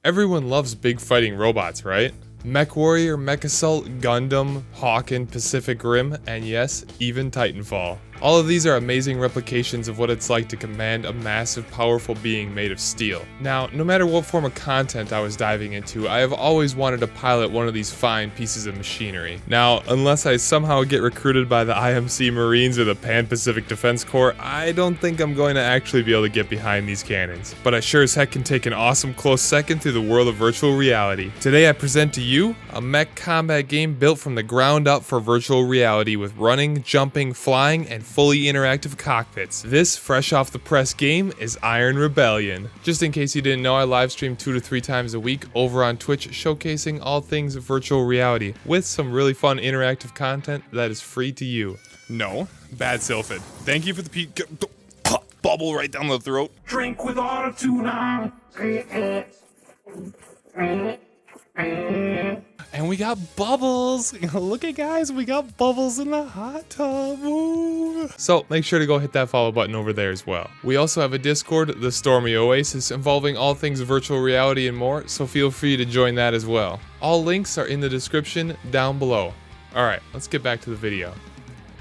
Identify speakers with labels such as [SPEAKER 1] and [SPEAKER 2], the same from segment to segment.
[SPEAKER 1] Everyone loves big fighting robots, right? Mech Warrior, Mech Assault, Gundam, Hawken, Pacific Rim, and yes, even Titanfall. All of these are amazing replications of what it's like to command a massive, powerful being made of steel. Now, no matter what form of content I was diving into, I have always wanted to pilot one of these fine pieces of machinery. Now, unless I somehow get recruited by the IMC Marines or the Pan-Pacific Defense Corps, I don't think I'm going to actually be able to get behind these cannons. But I sure as heck can take an awesome close second through the world of virtual reality. Today I present to you a mech combat game built from the ground up for virtual reality with running, jumping, flying, and fully interactive cockpits. This fresh off the press game is Iron Rebellion. Just in case you didn't know, I live stream 2 to 3 times a week over on Twitch, showcasing all things virtual reality with some really fun interactive content that is free to you. No, bad Sylphid. Thank you for the bubble right down the throat.
[SPEAKER 2] Drink with Autotuna.
[SPEAKER 1] And we got bubbles. Look at guys, we got bubbles in the hot tub. Ooh. So make sure to go hit that follow button over there as well. We also have a Discord, the Stormy Oasis, involving all things virtual reality and more, so feel free to join that as well. All links are in the description down below. Alright, let's get back to the video.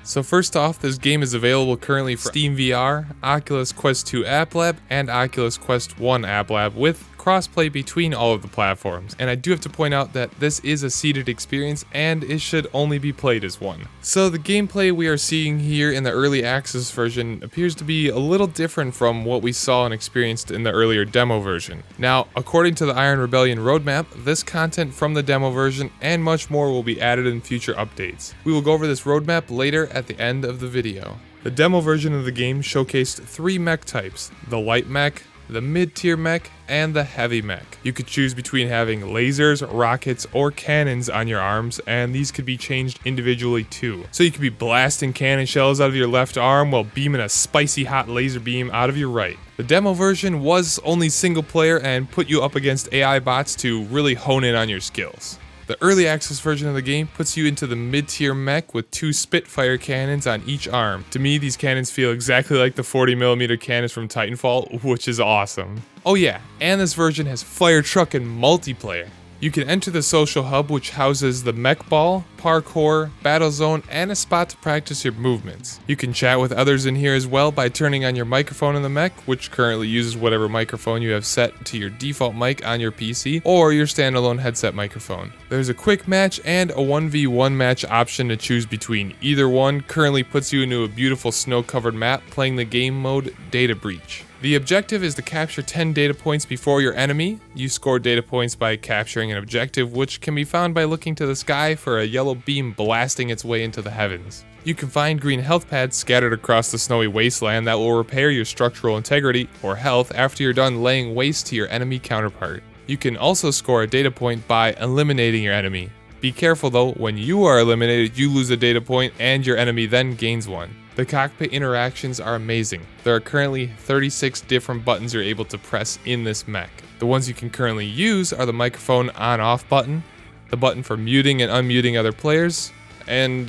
[SPEAKER 1] So first off, this game is available currently for Steam VR, Oculus Quest 2 App Lab, and Oculus Quest 1 App Lab with crossplay between all of the platforms. And I do have to point out that this is a seated experience and it should only be played as one. So the gameplay we are seeing here in the early access version appears to be a little different from what we saw and experienced in the earlier demo version. Now, according to the Iron Rebellion roadmap, this content from the demo version and much more will be added in future updates. We will go over this roadmap later at the end of the video. The demo version of the game showcased 3 mech types: the light mech, the mid-tier mech, and the heavy mech. You could choose between having lasers, rockets, or cannons on your arms, and these could be changed individually too. So you could be blasting cannon shells out of your left arm while beaming a spicy hot laser beam out of your right. The demo version was only single player and put you up against AI bots to really hone in on your skills. The early access version of the game puts you into the mid-tier mech with 2 Spitfire cannons on each arm. To me, these cannons feel exactly like the 40mm cannons from Titanfall, which is awesome. Oh yeah, and this version has fire truck and multiplayer. You can enter the social hub, which houses the mech ball, parkour, battle zone, and a spot to practice your movements. You can chat with others in here as well by turning on your microphone in the mech, which currently uses whatever microphone you have set to your default mic on your PC, or your standalone headset microphone. There's a quick match and a 1v1 match option to choose between. Either one currently puts you into a beautiful snow-covered map playing the game mode Data Breach. The objective is to capture 10 data points before your enemy. You score data points by capturing an objective, which can be found by looking to the sky for a yellow beam blasting its way into the heavens. You can find green health pads scattered across the snowy wasteland that will repair your structural integrity or health after you're done laying waste to your enemy counterpart. You can also score a data point by eliminating your enemy. Be careful though, when you are eliminated, you lose a data point and your enemy then gains one. The cockpit interactions are amazing. There are currently 36 different buttons you're able to press in this mech. The ones you can currently use are the microphone on-off button, the button for muting and unmuting other players, and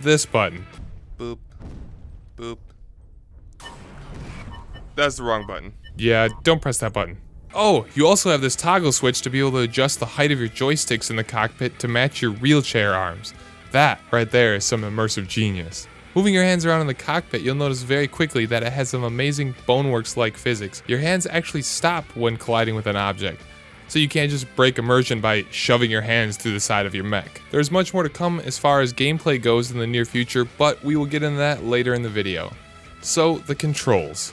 [SPEAKER 1] this button. Boop. Boop. That's the wrong button. Yeah, don't press that button. Oh, you also have this toggle switch to be able to adjust the height of your joysticks in the cockpit to match your wheelchair arms. That right there is some immersive genius. Moving your hands around in the cockpit, you'll notice very quickly that it has some amazing Boneworks-like physics. Your hands actually stop when colliding with an object, so you can't just break immersion by shoving your hands through the side of your mech. There's much more to come as far as gameplay goes in the near future, but we will get into that later in the video. So, the controls.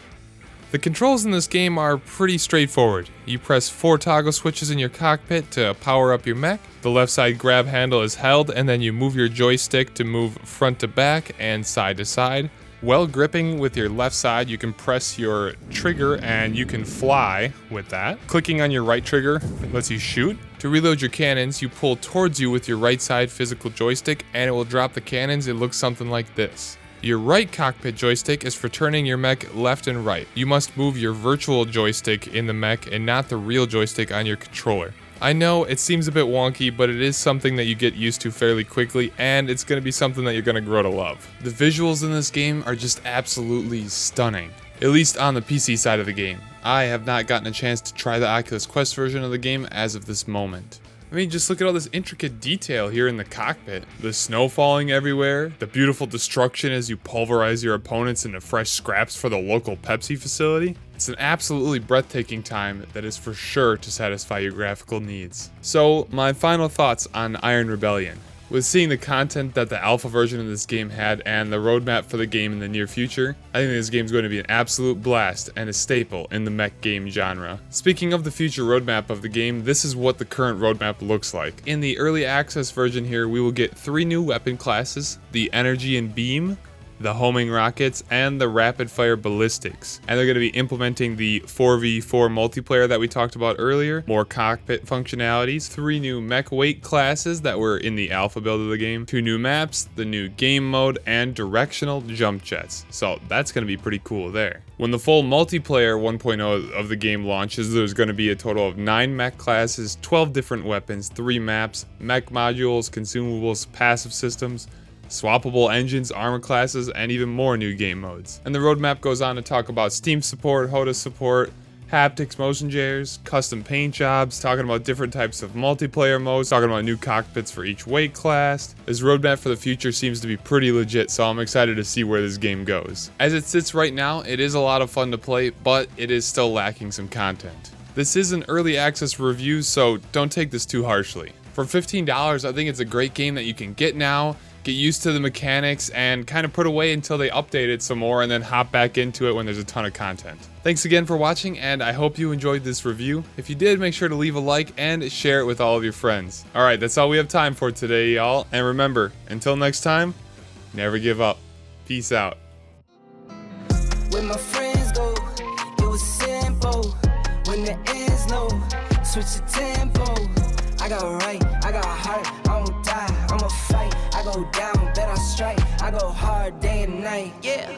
[SPEAKER 1] The controls in this game are pretty straightforward. You press 4 toggle switches in your cockpit to power up your mech. The left side grab handle is held and then you move your joystick to move front to back and side to side. While gripping with your left side, you can press your trigger and you can fly with that. Clicking on your right trigger lets you shoot. To reload your cannons, you pull towards you with your right side physical joystick and it will drop the cannons. It looks something like this. Your right cockpit joystick is for turning your mech left and right. You must move your virtual joystick in the mech and not the real joystick on your controller. I know it seems a bit wonky, but it is something that you get used to fairly quickly, and it's going to be something that you're going to grow to love. The visuals in this game are just absolutely stunning. at least on the PC side of the game. I have not gotten a chance to try the Oculus Quest version of the game as of this moment. I mean, just look at all this intricate detail here in the cockpit. The snow falling everywhere, the beautiful destruction as you pulverize your opponents into fresh scraps for the local Pepsi facility. It's an absolutely breathtaking time that is for sure to satisfy your graphical needs. So, my final thoughts on Iron Rebellion. With seeing the content that the alpha version of this game had and the roadmap for the game in the near future, I think this game is going to be an absolute blast and a staple in the mech game genre. Speaking of the future roadmap of the game, this is what the current roadmap looks like. In the early access version here, we will get 3 new weapon classes: the Energy and Beam, the homing rockets, and the rapid fire ballistics. And they're going to be implementing the 4v4 multiplayer that we talked about earlier, more cockpit functionalities, 3 new mech weight classes that were in the alpha build of the game, 2 new maps, the new game mode, and directional jump jets. So that's going to be pretty cool there. When the full multiplayer 1.0 of the game launches, there's going to be a total of 9 mech classes, 12 different weapons, 3 maps, mech modules, consumables, passive systems, swappable engines, armor classes, and even more new game modes. And the roadmap goes on to talk about Steam support, HOTAS support, haptics, motion jays, custom paint jobs, talking about different types of multiplayer modes, talking about new cockpits for each weight class. This roadmap for the future seems to be pretty legit, so I'm excited to see where this game goes. As it sits right now, it is a lot of fun to play, but it is still lacking some content. This is an early access review, so don't take this too harshly. For $15, I think it's a great game that you can get now, get used to the mechanics, and kind of put away until they update it some more and then hop back into it when there's a ton of content. Thanks again for watching, and I hope you enjoyed this review. If you did, make sure to leave a like and share it with all of your friends. Alright, that's all we have time for today, y'all. And remember, until next time, never give up. Peace out.
[SPEAKER 3] When my friends go, it was simple. When the ends low, switch the tempo. I got right, I got heart, I won't die, I'ma fight. I go down, bet I strike, I go hard day and night, yeah.